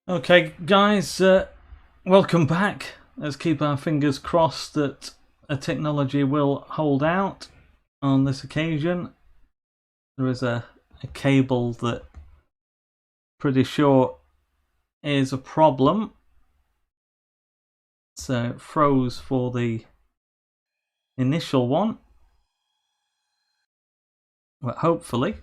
Okay, guys, welcome back. Let's keep our fingers crossed that a technology will hold out on this occasion. There is a cable that pretty sure is a problem. So it froze for the initial one. But hopefully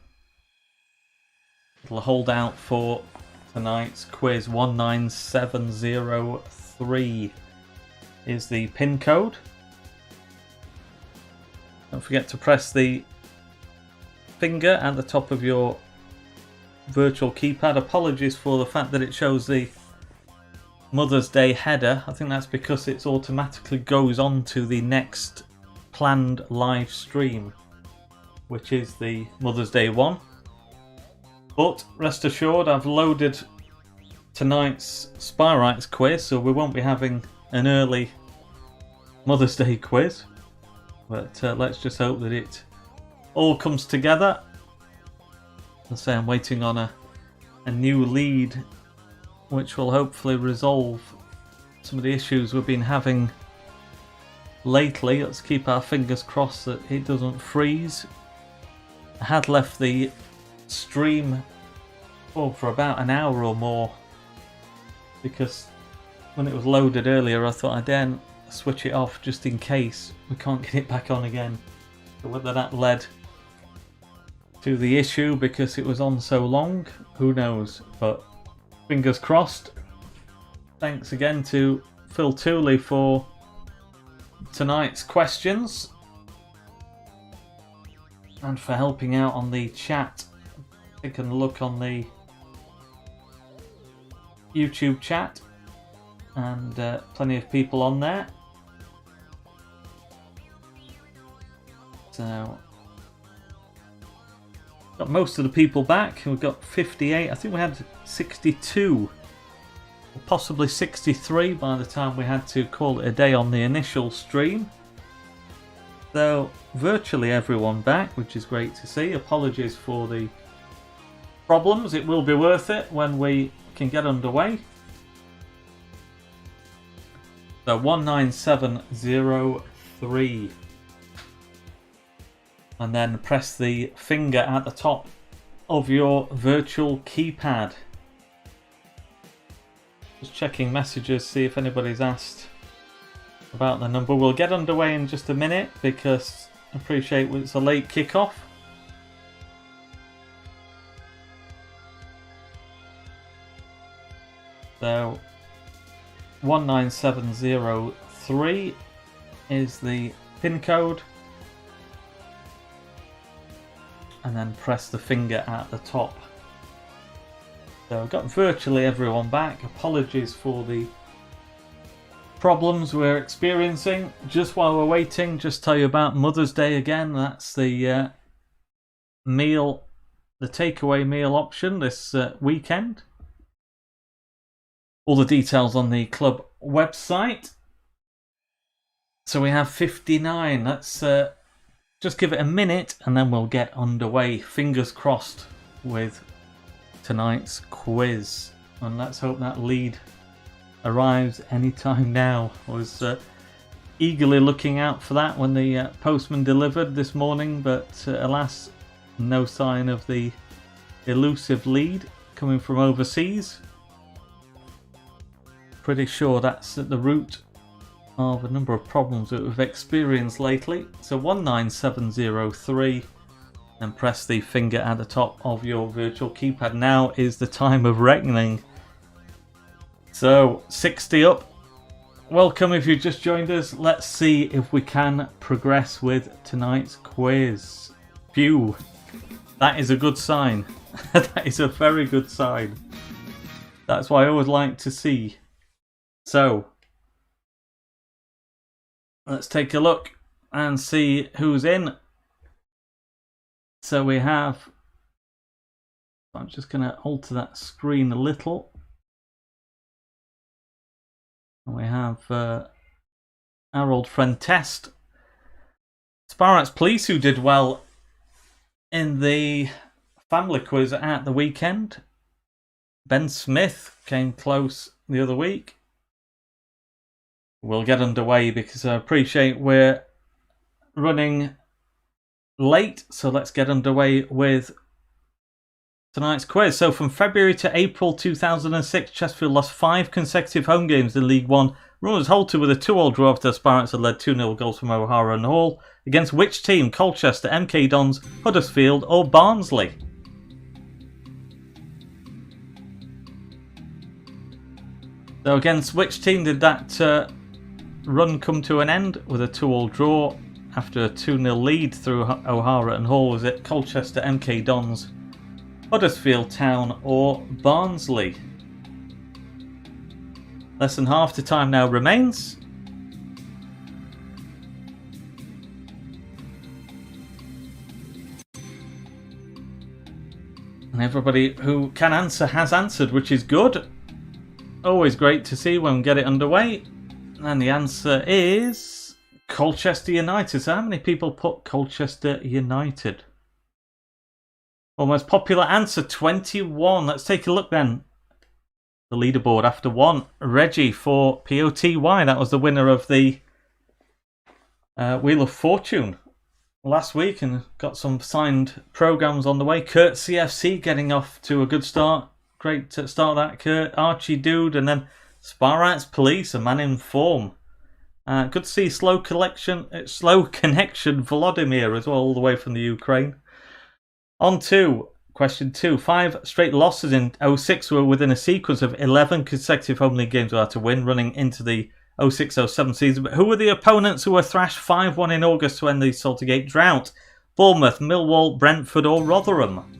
it'll hold out for tonight's quiz. 19703 is the pin code. Don't forget to press the finger at the top of your virtual keypad. Apologies for the fact that it shows the Mother's Day header. I think that's because it automatically goes on to the next planned live stream, which is the Mother's Day one. But rest assured, I've loaded tonight's Spireites Quiz, so we won't be having an early Mother's Day quiz. But let's just hope that it all comes together. I'll say I'm waiting on a new lead, which will hopefully resolve some of the issues we've been having lately. Let's keep our fingers crossed that it doesn't freeze. I had left the stream for about an hour or more because when it was loaded earlier I thought I'd then switch it off just in case we can't get it back on again. So whether that led to the issue because it was on so long, who knows, but fingers crossed. Thanks again to Phil Tooley for tonight's questions and for helping out on the chat. Take a look on the YouTube chat and plenty of people on there. So got most of the people back. We've got 58. I think we had 62 or possibly 63 by the time we had to call it a day on the initial stream. So virtually everyone back, which is great to see. Apologies for the problems. It will be worth it when we can get underway. So 19703. And then press the finger at the top of your virtual keypad. Just checking messages, see if anybody's asked about the number. We'll get underway in just a minute because I appreciate it's a late kickoff. So 19703 is the pin code. And then press the finger at the top. So I've got virtually everyone back. Apologies for the problems we're experiencing. Just while we're waiting, just tell you about Mother's Day again. That's the meal, the takeaway meal option this weekend. All the details on the club website. So we have 59. Let's just give it a minute and then we'll get underway. Fingers crossed with tonight's quiz. And let's hope that lead arrives anytime now. I was eagerly looking out for that when the postman delivered this morning, but alas, no sign of the elusive lead coming from overseas. Pretty sure that's at the root of a number of problems that we've experienced lately. So 19703 and press the finger at the top of your virtual keypad. Now is the time of reckoning. So 60 up. Welcome if you just joined us. Let's see if we can progress with tonight's quiz. Phew, that is a good sign. That is a very good sign. That's what I always like to see. So let's take a look and see who's in. So we have, I'm just going to alter that screen a little. We have our old friend Test, Spireites Police, who did well in the family quiz at the weekend. Ben Smith came close the other week. We'll get underway because I appreciate we're running late, so let's get underway with tonight's quiz. So from February to April 2006, Chesterfield lost 5 consecutive home games in League One. Run was halted with a 2-2 draw after Spireites had led 2-0 goals from O'Hara and Hall. Against which team? Colchester, MK Dons, Huddersfield or Barnsley? So against which team did that run come to an end with a 2-2 draw after a 2-0 lead through O'Hara and Hall? Was it Colchester, MK Dons, Huddersfield Town or Barnsley? Less than half the time now remains. And everybody who can answer has answered, which is good. Always great to see when we get it underway. And the answer is Colchester United. So how many people put Colchester United? Well, most popular answer, 21. Let's take a look then. The leaderboard after one. Reggie for POTY. That was the winner of the Wheel of Fortune last week and got some signed programs on the way. Kurt CFC getting off to a good start. Great to start that, Kurt. Archie Dude, and then Spireites Police, a man in form. Good to see Slow Connection Volodymyr as well, all the way from the Ukraine. On to question 2. 5 straight losses in 06 were within a sequence of 11 consecutive home league games we had to win, running into the 06-07 season. But who were the opponents who were thrashed 5-1 in August to end the Saltergate drought? Bournemouth, Millwall, Brentford or Rotherham?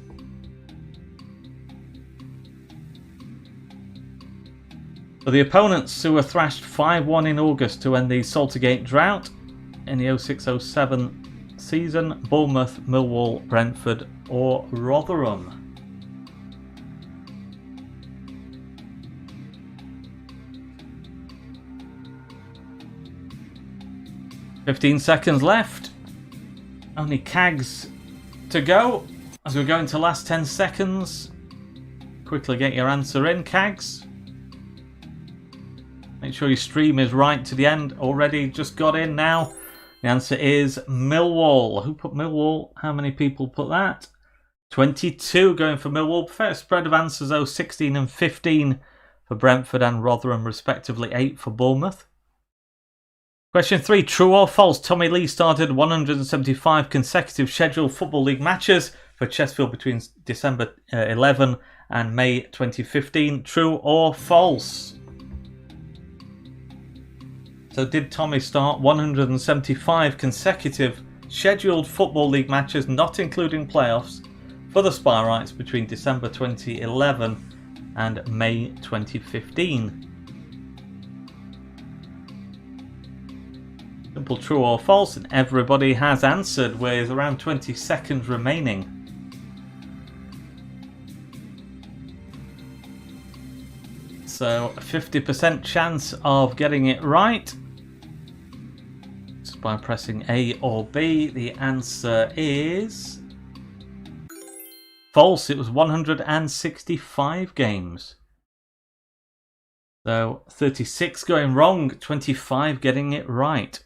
For the opponents who were thrashed 5-1 in August to end the Saltergate drought in the 06-07 season, Bournemouth, Millwall, Brentford or Rotherham? "15 seconds left. Only Cags to go as we go into last 10 seconds. Quickly get your answer in, Cags. Make sure your stream is right to the end. Already just got in now. The answer is Millwall. Who put Millwall? How many people put that? 22 going for Millwall. Fair spread of answers though, 16 and 15 for Brentford and Rotherham respectively, 8 for Bournemouth. Question 3. True or false? Tommy Lee started 175 consecutive scheduled Football League matches for Chesterfield between December 11 and May 2015. True or false? So did Tommy start 175 consecutive scheduled Football League matches, not including playoffs, for the Spireites between December 2011 and May 2015? Simple true or false, and everybody has answered with around 20 seconds remaining. So a 50% chance of getting it right. Just by pressing A or B. The answer is false. It was 165 games. So 36 going wrong, 25 getting it right.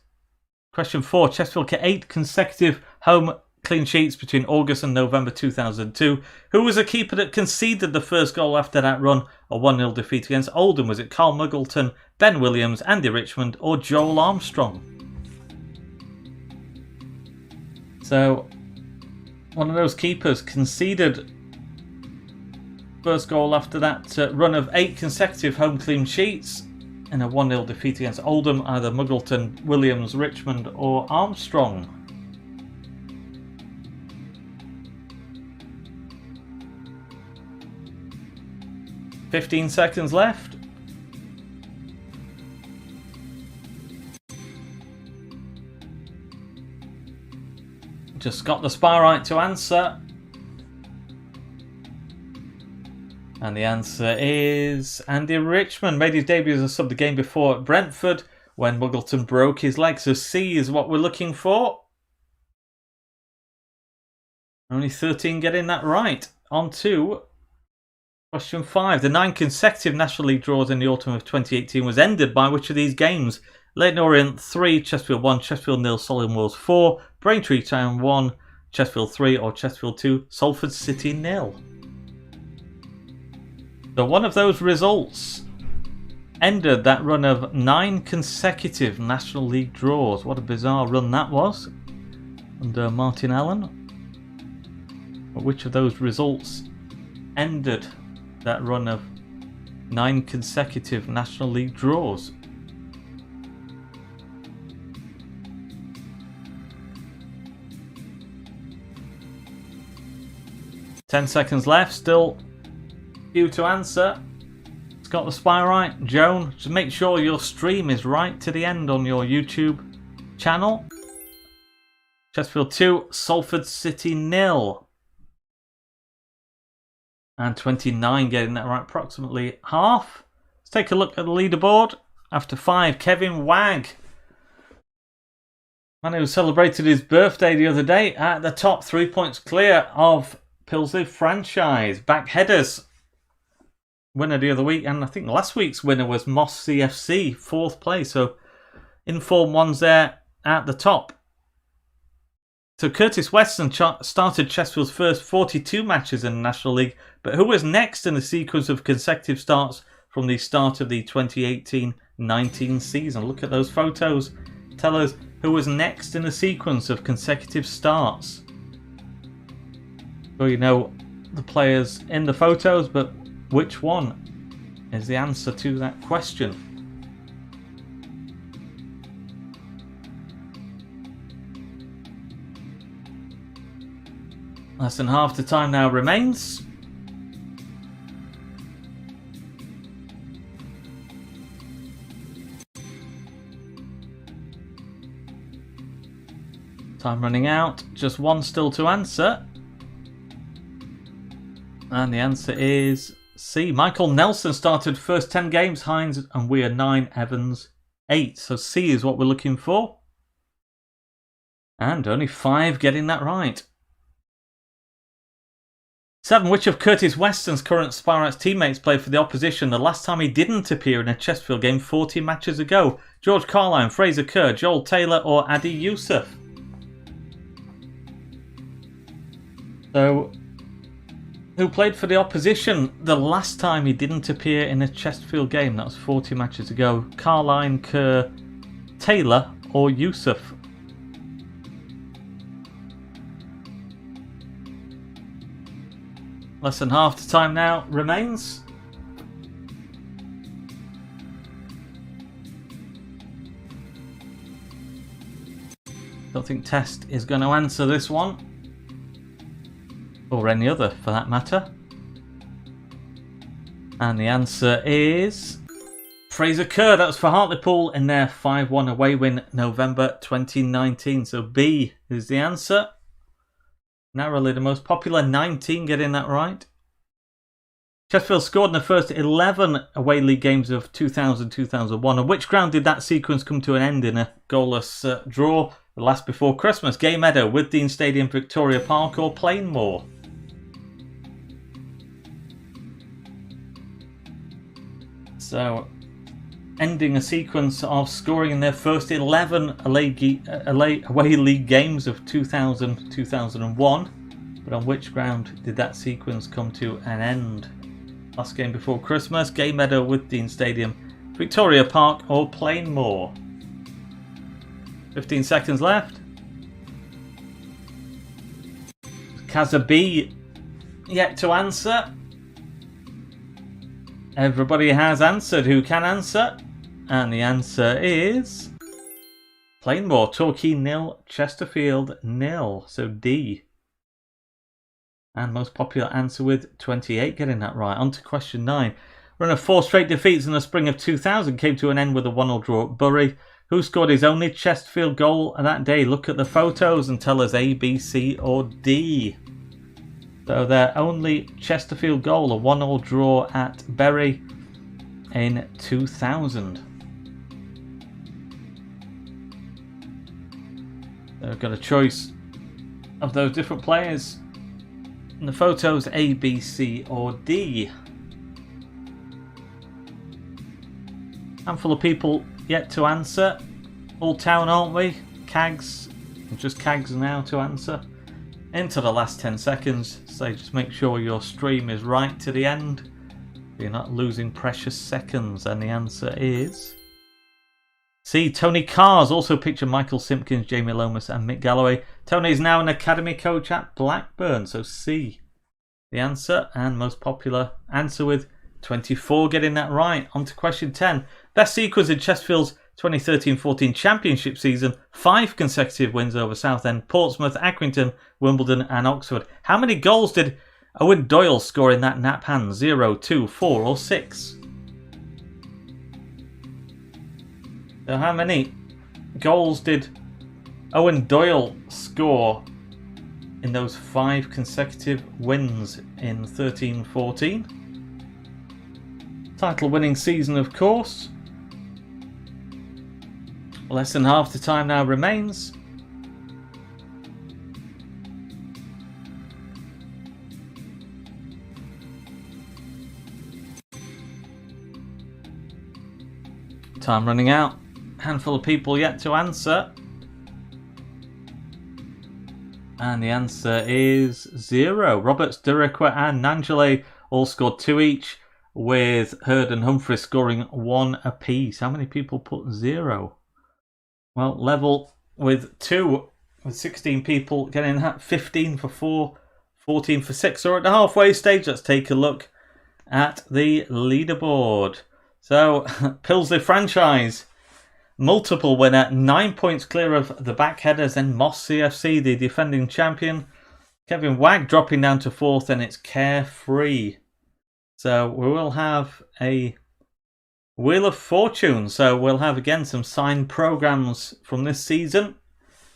Question 4. Chesterfield kept 8 consecutive home clean sheets between August and November 2002. Who was a keeper that conceded the first goal after that run? A 1-0 defeat against Oldham. Was it Carl Muggleton, Ben Williams, Andy Richmond or Joel Armstrong? So one of those keepers conceded first goal after that run of 8 consecutive home clean sheets in a 1-0 defeat against Oldham. Either Muggleton, Williams, Richmond or Armstrong. "15 seconds left. Just got the Spireite to answer. And the answer is Andy Richmond. Made his debut as a sub the game before at Brentford when Muggleton broke his leg. So C is what we're looking for. Only 13 getting that right. On to Question 5. The 9 consecutive National League draws in the autumn of 2018 was ended by which of these games? Leyton Orient 3, Chesterfield 1, Chesterfield 0, Solihull Moors 4, Braintree Town 1, Chesterfield 3, or Chesterfield 2, Salford City 0. So one of those results ended that run of 9 consecutive National League draws. What a bizarre run that was under Martin Allen. But which of those results ended that run of 9 consecutive National League draws? Ten seconds left, still few to answer. It's got the spy right. Joan, just make sure your stream is right to the end on your YouTube channel. Chesterfield 2, Salford City 0. And 29 getting that right, approximately half. Let's take a look at the leaderboard. After 5, Kevin Wagg, man who celebrated his birthday the other day, at the top, 3 points clear of Pilsley franchise. Back headers, winner the other week, and I think last week's winner was Moss CFC, 4th place. So informed ones there at the top. So Curtis Weston started Chesterfield's first 42 matches in the National League, but who was next in the sequence of consecutive starts from the start of the 2018-19 season? Look at those photos. Tell us who was next in the sequence of consecutive starts. So you know the players in the photos, but which one is the answer to that question? Less than half the time now remains. Time running out. Just one still to answer. And the answer is C. Michael Nelson started first 10 games. Hines and Weir 9. Evans 8. So C is what we're looking for. And only 5 getting that right. 7. Which of Curtis Weston's current Spireites teammates played for the opposition the last time he didn't appear in a Chesterfield game 40 matches ago? George Carline, Fraser Kerr, Joel Taylor, or Adi Youssef? So, who played for the opposition the last time he didn't appear in a Chesterfield game? That was 40 matches ago. Carline, Kerr, Taylor, or Youssef? Less than half the time now remains. Don't think Test is going to answer this one. Or any other for that matter. And the answer is Fraser Kerr. That was for Hartlepool in their 5-1 away win November 2019. So B is the answer. Narrowly the most popular, 19 getting that right. Chesterfield scored in the first 11 away league games of 2000-2001. On which ground did that sequence come to an end in a goalless draw? The last before Christmas. Gay Meadow, Withdean Stadium, Victoria Park, or Plainmoor? So, ending a sequence of scoring in their first 11 away league games of 2000-2001. But on which ground did that sequence come to an end? Last game before Christmas, Gay Meadow, Withdean Stadium, Victoria Park, or Plainmoor? 15 seconds left. Kaza B yet to answer. Everybody has answered who can answer. And the answer is Plainmoor. Torquay 0, Chesterfield 0. So D. And most popular answer with 28 getting that right. On to question 9. Run of 4 straight defeats in the spring of 2000 came to an end with a 1-1 draw at Bury. Who scored his only Chesterfield goal that day? Look at the photos and tell us A, B, C or D. So their only Chesterfield goal, a 1-1 draw at Bury in 2000. They've got a choice of those different players in the photos, A, B, C or D. Handful of people yet to answer. All town, aren't we? Cags. Just Cags now to answer. Into the last 10 seconds. So just make sure your stream is right to the end. You're not losing precious seconds. And the answer is C. Tony Cars. Also picture Michael Simpkins, Jamie Lomas and Mick Galloway. Tony is now an academy coach at Blackburn. So C. The answer, and most popular answer with 24 getting that right. On to question 10. Best sequence in Chesterfield's 2013-14 championship season. 5 consecutive wins over Southend, Portsmouth, Accrington, Wimbledon and Oxford. How many goals did Owen Doyle score in that nap hand? 0, 2, 4 or 6? So how many goals did Owen Doyle score in those 5 consecutive wins in 13-14? Title winning season, of course. Less than half the time now remains. Time running out. Handful of people yet to answer. And the answer is 0. Roberts, Diriqua and Nangele all scored 2 each, with Hurd and Humphrey scoring 1 apiece. How many people put 0? Well, level with 2, with 16 people getting that. 15 for 4, 14 for 6. So we're at the halfway stage. Let's take a look at the leaderboard. So, Pilsley franchise, multiple winner, 9 points clear of the backheaders, and Moss CFC, the defending champion. Kevin Wagg dropping down to 4th, and it's Carefree. So we will have a Wheel of Fortune. So we'll have again some signed programs from this season.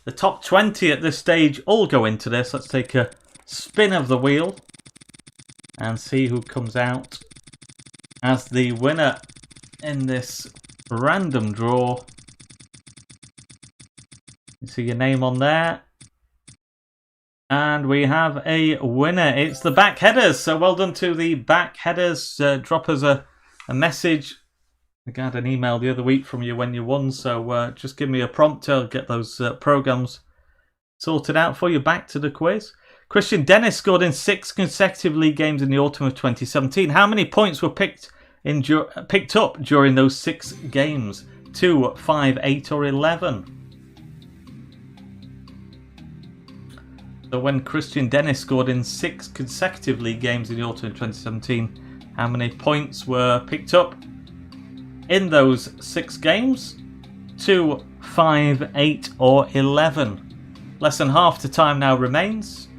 The top 20 at this stage all go into this. Let's take a spin of the wheel and see who comes out as the winner in this random draw. You see your name on there. And we have a winner. It's the Backheaders. So well done to the Backheaders. Drop us a message. I got an email the other week from you when you won. So just give me a prompt. I'll get those programs sorted out for you. Back to the quiz. Christian Dennis scored in 6 consecutive league games in the autumn of 2017. How many points were picked up during those 6 games? 2, 5, 8 or 11? So when Christian Dennis scored in 6 consecutive league games in the autumn of 2017, how many points were picked up in those 6 games? 2, 5, 8 or 11? Less than half the time now remains.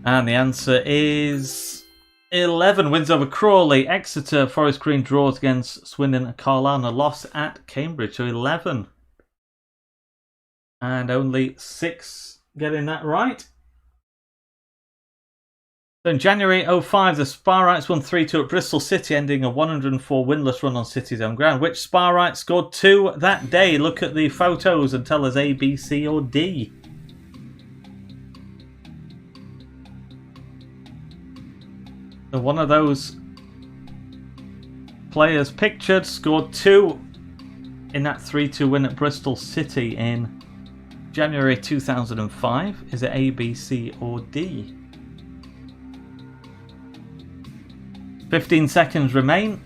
And the answer is 11. Wins over Crawley, Exeter, Forest Green, draws against Swindon, Carlisle, a loss at Cambridge. So 11. And only 6 getting that right. So in January 05, the Spireites won 3-2 at Bristol City, ending a 104 winless run on City's own ground. Which Spireites scored 2 that day? Look at the photos and tell us A, B, C or D. So one of those players pictured scored 2 in that 3-2 win at Bristol City in January 2005. Is it A, B, C or D? 15 seconds remain.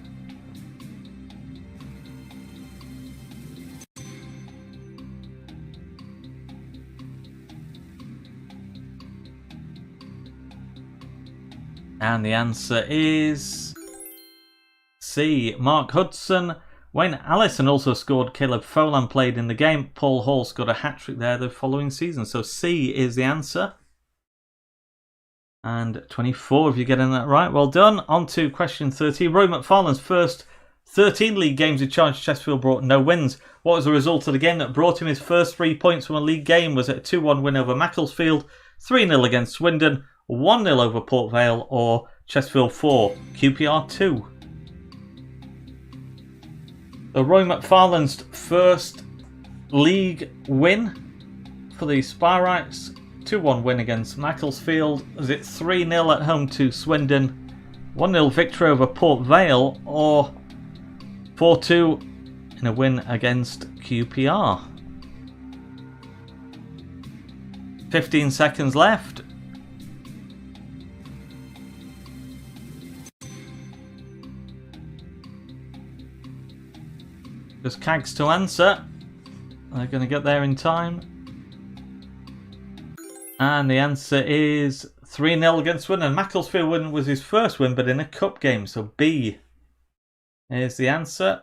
And the answer is C. Mark Hudson. Wayne Allison also scored. Caleb Folan played in the game. Paul Hall scored a hat-trick there the following season. So C is the answer. And 24 if you're getting that right. Well done. On to question 13. Roy McFarlane's first 13 league games in charge Chesterfield brought no wins. What was the result of the game that brought him his first 3 points from a league game? Was it a 2-1 win over Macclesfield, 3-0 against Swindon, 1-0 over Port Vale, or Chesterfield 4, QPR 2? So Roy McFarlane's first league win for the Spireites. 2-1 win against Macclesfield. Was it 3-0 at home to Swindon? 1-0 victory over Port Vale, or 4-2 in a win against QPR? 15 seconds left. Just Cags to answer. They're going to get there in time. And the answer is 3-0 against Swindon. Macclesfield win was his first win, but in a cup game. So B is the answer.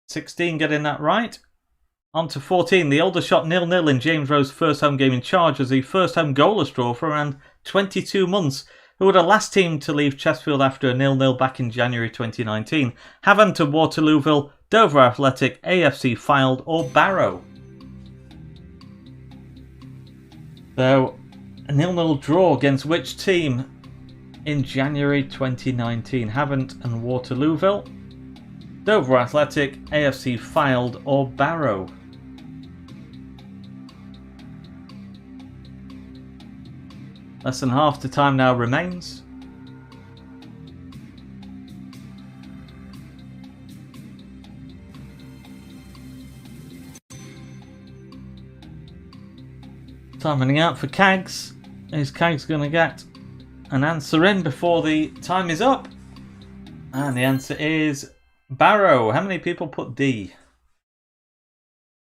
16 getting that right. On to 14. The Aldershot 0-0 in James Rowe's first home game in charge as the first home goalless draw for around 22 months. Who were the last team to leave Chesterfield after a 0-0 back in January 2019? Haventon, Waterlooville, Dover Athletic, AFC Fylde, or Barrow? So, a 0-0 draw against which team in January 2019? Havant and Waterlooville, Dover Athletic, AFC Fylde, or Barrow? Less than half the time now remains. Time running out for Cags. Is Cags going to get an answer in before the time is up? And the answer is Barrow. How many people put D?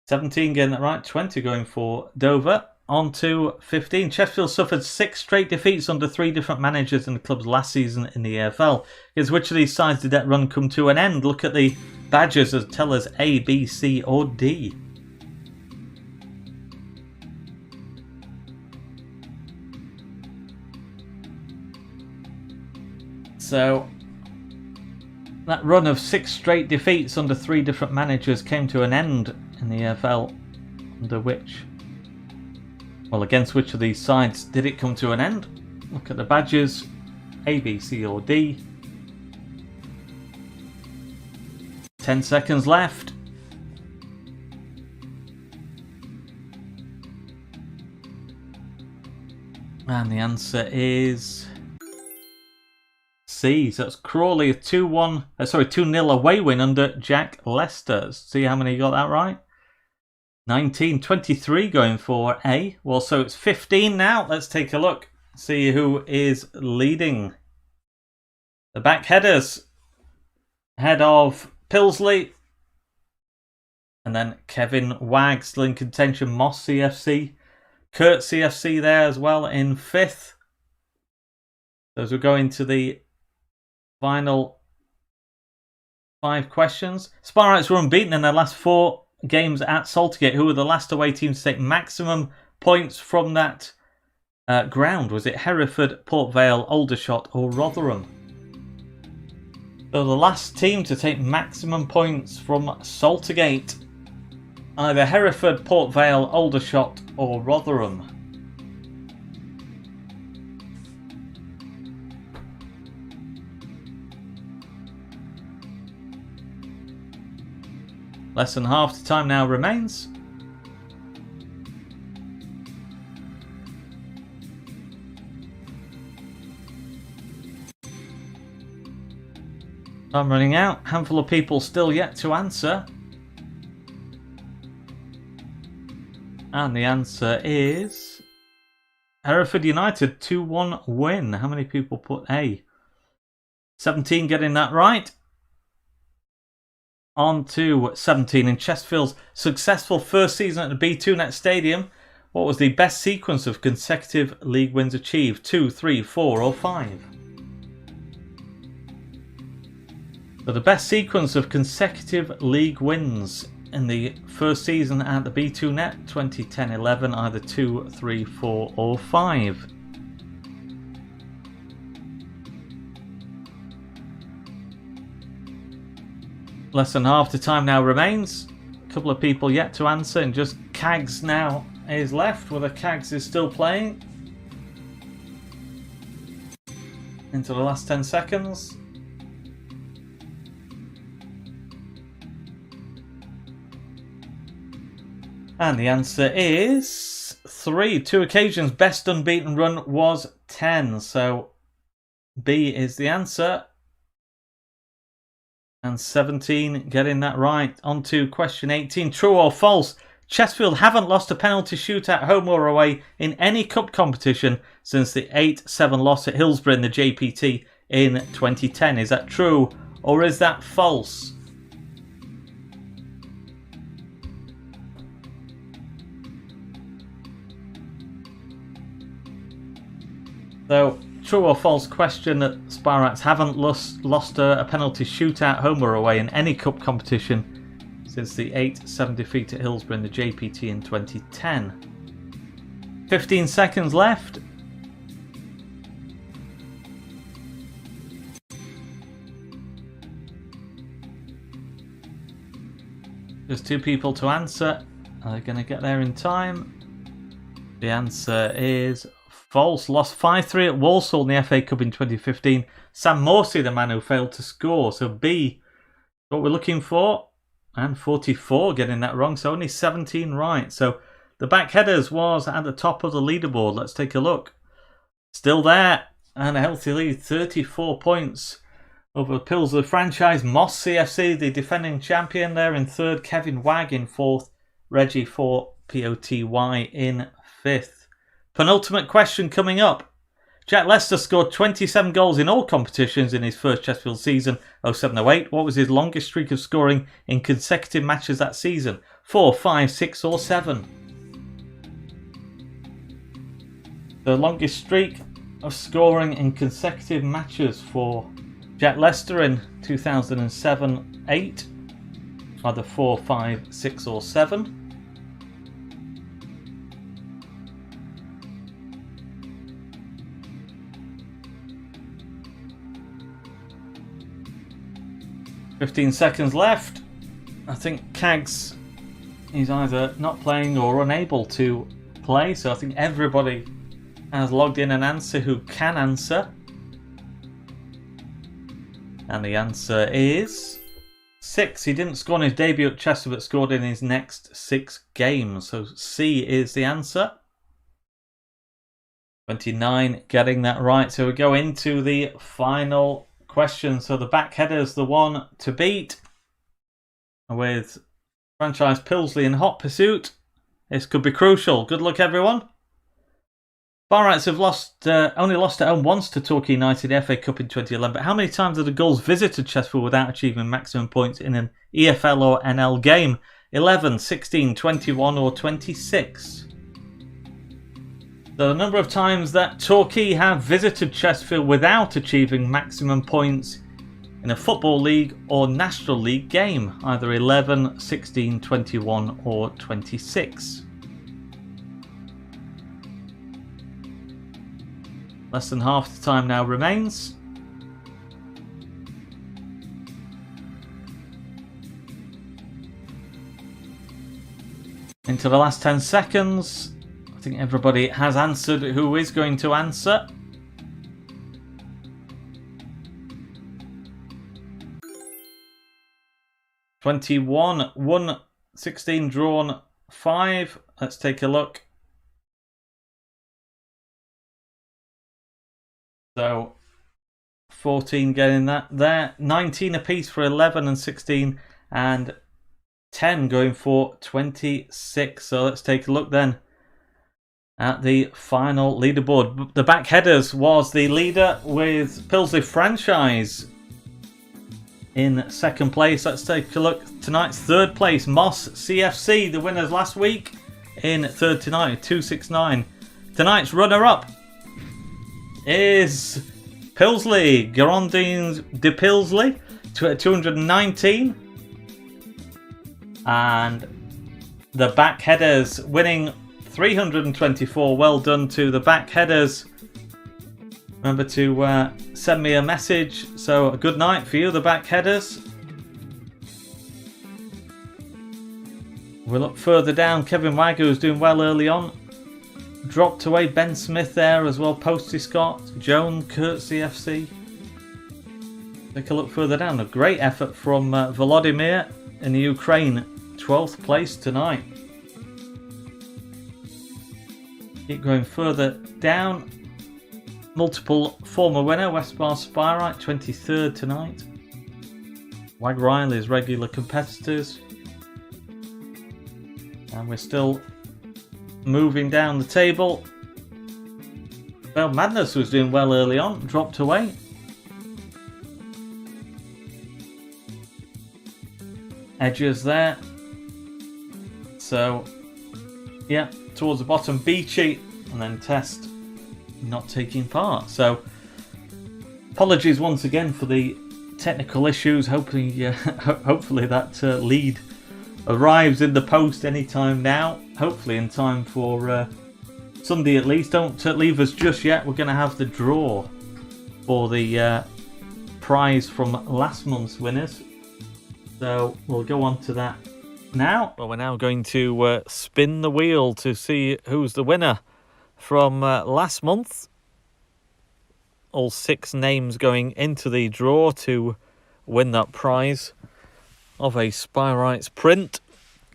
17 getting that right, 20 going for Dover. On to 15. Chesterfield suffered 6 straight defeats under 3 different managers in the club's last season in the AFL. Against which of these sides did that run come to an end? Look at the badges as tell us A, B, C, or D. So that run of 6 straight defeats under 3 different managers came to an end in the AFL. Under which, well, against which of these sides did it come to an end? Look at the badges, A, B, C, or D. 10 seconds left. And the answer is C. So it's Crawley, a 2-0 away win under Jack Lester. See how many got that right? 19, 23 going for A. Well, so it's 15 now. Let's take a look. See who is leading. The back headers. Head of Pilsley. And then Kevin Wagg still in contention. Moss CFC. Kurt CFC there as well in 5th. So as we go into the final 5 questions. Spireites were unbeaten in their last 4 games at Saltergate. Who were the last away teams to take maximum points from that ground? Was it Hereford, Port Vale, Aldershot, or Rotherham? So the last team to take maximum points from Saltergate, either Hereford, Port Vale, Aldershot, or Rotherham. Less than half the time now remains. Time running out. Handful of people still yet to answer. And the answer is Hereford United 2-1 win. How many people put A? 17 getting that right. On to 17. In Chesterfield's successful first season at the B2Net Stadium, what was the best sequence of consecutive league wins achieved? 2, 3, 4, or 5? So the best sequence of consecutive league wins in the first season at the B2Net 2010-11, either 2, 3, 4, or 5. Less than half the time now remains. A couple of people yet to answer, and just Cags now is left. Whether Cags is still playing. Into the last 10 seconds. And the answer is 3. 2 occasions, best unbeaten run was 10. So B is the answer. And 17 getting that right. On to question 18. True or false? Chesterfield haven't lost a penalty shootout home or away in any cup competition since the 8-7 loss at Hillsborough in the JPT in 2010. Is that true or is that false? So, true or false question that Spireites haven't lost a penalty shootout home or away in any cup competition since the 8-7 defeat at Hillsborough in the JPT in 2010. 15 seconds left. There's 2 people to answer. Are they going to get there in time? The answer is false. Lost 5-3 at Walsall in the FA Cup in 2015. Sam Morsey, the man who failed to score. So B, what we're looking for. And 44 getting that wrong. So only 17 right. So the back headers was at the top of the leaderboard. Let's take a look. Still there. And a healthy lead. 34 points over Pilsler franchise. Moss CFC, the defending champion there in 3rd. Kevin Wagg in 4th. Reggie for POTY in 5th. Penultimate question coming up. Jack Lester scored 27 goals in all competitions in his first Chesterfield season, 07-08. What was his longest streak of scoring in consecutive matches that season? 4, 5, 6 or 7? The longest streak of scoring in consecutive matches for Jack Lester in 2007-08. Either 4, 5, 6 or 7. 15 seconds left. I think Cags is either not playing or unable to play, so I think everybody has logged in an answer who can answer. And the answer is 6. He didn't score in his debut at Chester, but scored in his next 6 games. So C is the answer. 29 getting that right. So we go into the final question. So the back header's the one to beat, with franchise Pilsley in hot pursuit. This could be crucial. Good luck, everyone. Spireites have only lost at home once to Torquay United FA Cup in 2011. But how many times have the Gulls visited Chesterfield without achieving maximum points in an EFL or NL game? 11, 16, 21 or 26? The number of times that Torquay have visited Chesterfield without achieving maximum points in a Football League or National League game. Either 11, 16, 21 or 26. Less than half the time now remains. Into the last 10 seconds. I think everybody has answered who is going to answer. (21) won, 16 drawn, 5. Let's take a look. So 14 getting that there. 19 apiece for 11 and 16, and 10 going for 26. So let's take a look then at the final leaderboard. The back headers was the leader with Pilsley franchise in second place. Let's take a look. Tonight's third place, Moss CFC, the winners last week, in third tonight, 269. Tonight's runner-up is Pilsley, Girondins de Pilsley, 219. And the back headers winning 324. Well done to the back headers. Remember to send me a message. So a good night for you, the back headers. We'll look further down. Kevin Wagg, who's doing well early on, dropped away. Ben Smith there as well. Posty Scott, Joan, Kurt CFC. Take a look further down. A great effort from Volodymyr in the Ukraine. 12th place tonight. Keep going further down. Multiple former winner, Westbar Spireite, 23rd tonight. Wag Riley's regular competitors. And we're still moving down the table. Well, Madness was doing well early on, dropped away. Edges there. So, yeah, towards the bottom, Beachy, and then Test not taking part. So, apologies once again for the technical issues. Hopefully that lead arrives in the post anytime now. Hopefully in time for Sunday at least. Don't leave us just yet. We're going to have the draw for the prize from last month's winners. So we'll go on to that now. Well, we're now going to spin the wheel to see who's the winner from last month. All 6 names going into the draw to win that prize of a Spireites print.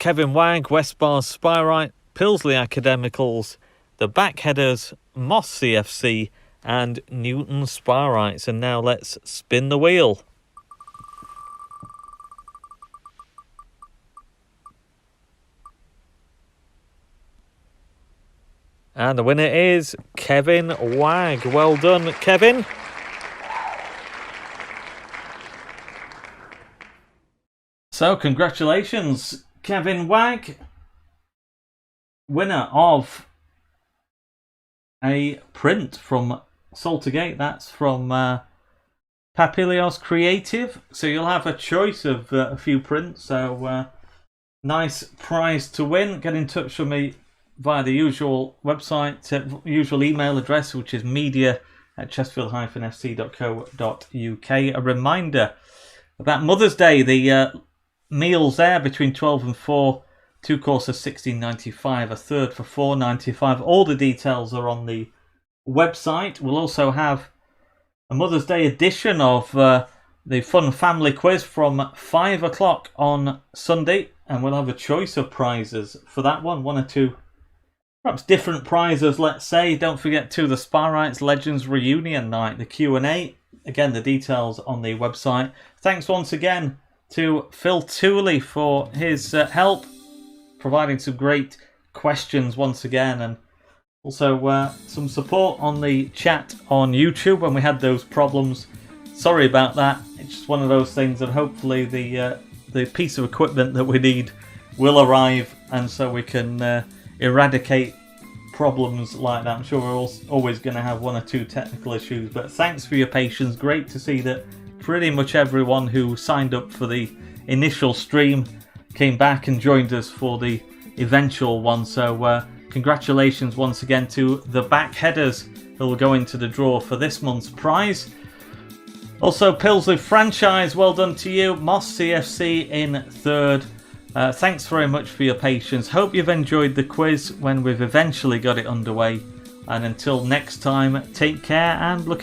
Kevin Wag, Westbar Spireite, Pilsley Academicals, the Backheaders, Moss CFC and Newton Spireites. And now let's spin the wheel. And the winner is Kevin Wag. Well done, Kevin. So, congratulations, Kevin Wag. Winner of a print from Saltergate. That's from Papilios Creative. So you'll have a choice of a few prints. So, nice prize to win. Get in touch with me via the usual website, usual email address, which is media@chesterfield-fc.co.uk. A reminder about Mother's Day, the meals there between 12 and 4, 2 courses $16.95, a third for $4.95. All the details are on the website. We'll also have a Mother's Day edition of the Fun Family Quiz from 5 o'clock on Sunday, and we'll have a choice of prizes for that one or two perhaps different prizes, let's say. Don't forget to the Spireites Legends Reunion Night, the Q&A. Again, the details on the website. Thanks once again to Phil Tooley for his help, providing some great questions once again, and also some support on the chat on YouTube when we had those problems. Sorry about that. It's just one of those things, and hopefully the piece of equipment that we need will arrive, and so we can eradicate problems like that. I'm sure we're always going to have one or two technical issues, but thanks for your patience. Great to see that pretty much everyone who signed up for the initial stream came back and joined us for the eventual one. So congratulations once again to the Backheaders who will go into the draw for this month's prize. Also, Pilsley Franchise, well done to you. Moss CFC in third. Thanks very much for your patience. Hope you've enjoyed the quiz when we've eventually got it underway. And until next time, take care and look